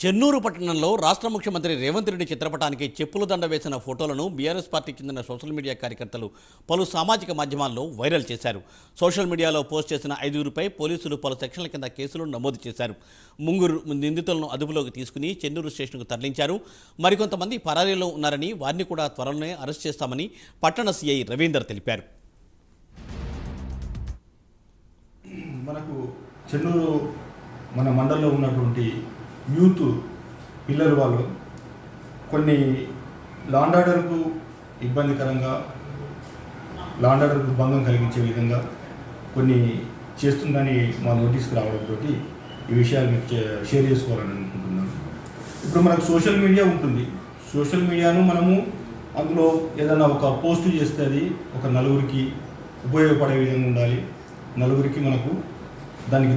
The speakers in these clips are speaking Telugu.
చెన్నూరు పట్టణంలో రాష్ట్ర ముఖ్యమంత్రి రేవంత్ రెడ్డి చిత్రపటానికి చెప్పుల దండ వేసిన ఫోటోలను బీఆర్ఎస్ పార్టీకి చెందిన సోషల్ మీడియా కార్యకర్తలు పలు సామాజిక మాధ్యమాల్లో వైరల్ చేశారు. సోషల్ మీడియాలో పోస్ట్ చేసిన 5గురిపై పోలీసులు పలు సెక్షన్ల కింద కేసులు నమోదు చేశారు. ముగ్గురు నిందితులను అదుపులోకి తీసుకుని చెన్నూరు స్టేషన్కు తరలించారు. మరికొంతమంది పరారీలో ఉన్నారని, వారిని కూడా త్వరలోనే అరెస్ట్ చేస్తామని పట్టణ సీఐ రవీందర్ తెలిపారు. మనకు చెన్నూరు మన మండలంలో ఉన్నటువంటి యూత్ పిల్లలు వాళ్ళు కొన్ని లాండ్ ఆర్డర్కు ఇబ్బందికరంగా, లాండ్ ఆర్డర్కు భంగం కలిగించే విధంగా కొన్ని చేస్తుందని మా నోటీస్కి రావడంతో ఈ విషయాలు మీకు షేర్ చేసుకోవాలని అనుకుంటున్నాను. ఇప్పుడు మనకు సోషల్ మీడియా ఉంటుంది. సోషల్ మీడియాను మనము అందులో ఏదైనా ఒక పోస్ట్ చేస్తే అది ఒక నలుగురికి ఉపయోగపడే విధంగా ఉండాలి. నలుగురికి మనకు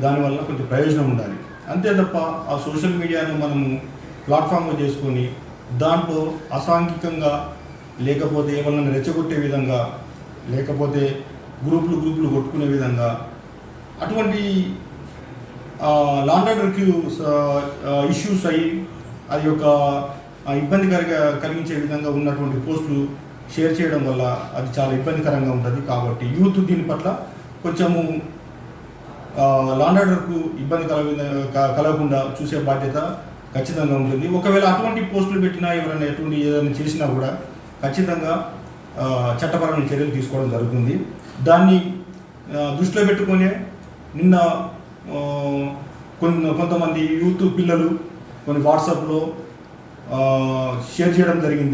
దానివల్ల కొంచెం ప్రయోజనం ఉండాలి. అంతే తప్ప ఆ సోషల్ మీడియాను మనము ప్లాట్ఫామ్గా చేసుకొని దాంట్లో అసాంఘికంగా, లేకపోతే ఏమన్నా రెచ్చగొట్టే విధంగా, లేకపోతే గ్రూపులు కొట్టుకునే విధంగా అటువంటి లాండ్ ఆర్డర్కి ఇష్యూస్ అయ్యి అది ఒక ఇబ్బందికరంగా కలిగించే విధంగా ఉన్నటువంటి పోస్టులు షేర్ చేయడం వల్ల అది చాలా ఇబ్బందికరంగా ఉంటుంది. కాబట్టి యూత్ దీని పట్ల కొంచెము లాండ్ ఆర్డర్కు ఇబ్బంది కలగకుండా చూసే బాధ్యత ఖచ్చితంగా ఉంటుంది. ఒకవేళ అటువంటి పోస్టులు పెట్టినా, ఎవరైనా ఏదైనా చేసినా కూడా ఖచ్చితంగా చట్టపరమైన చర్యలు తీసుకోవడం జరుగుతుంది. దాన్ని దృష్టిలో పెట్టుకొని నిన్న కొంతమంది యూత్ పిల్లలు కొన్ని వాట్సాప్లో షేర్ చేయడం జరిగింది.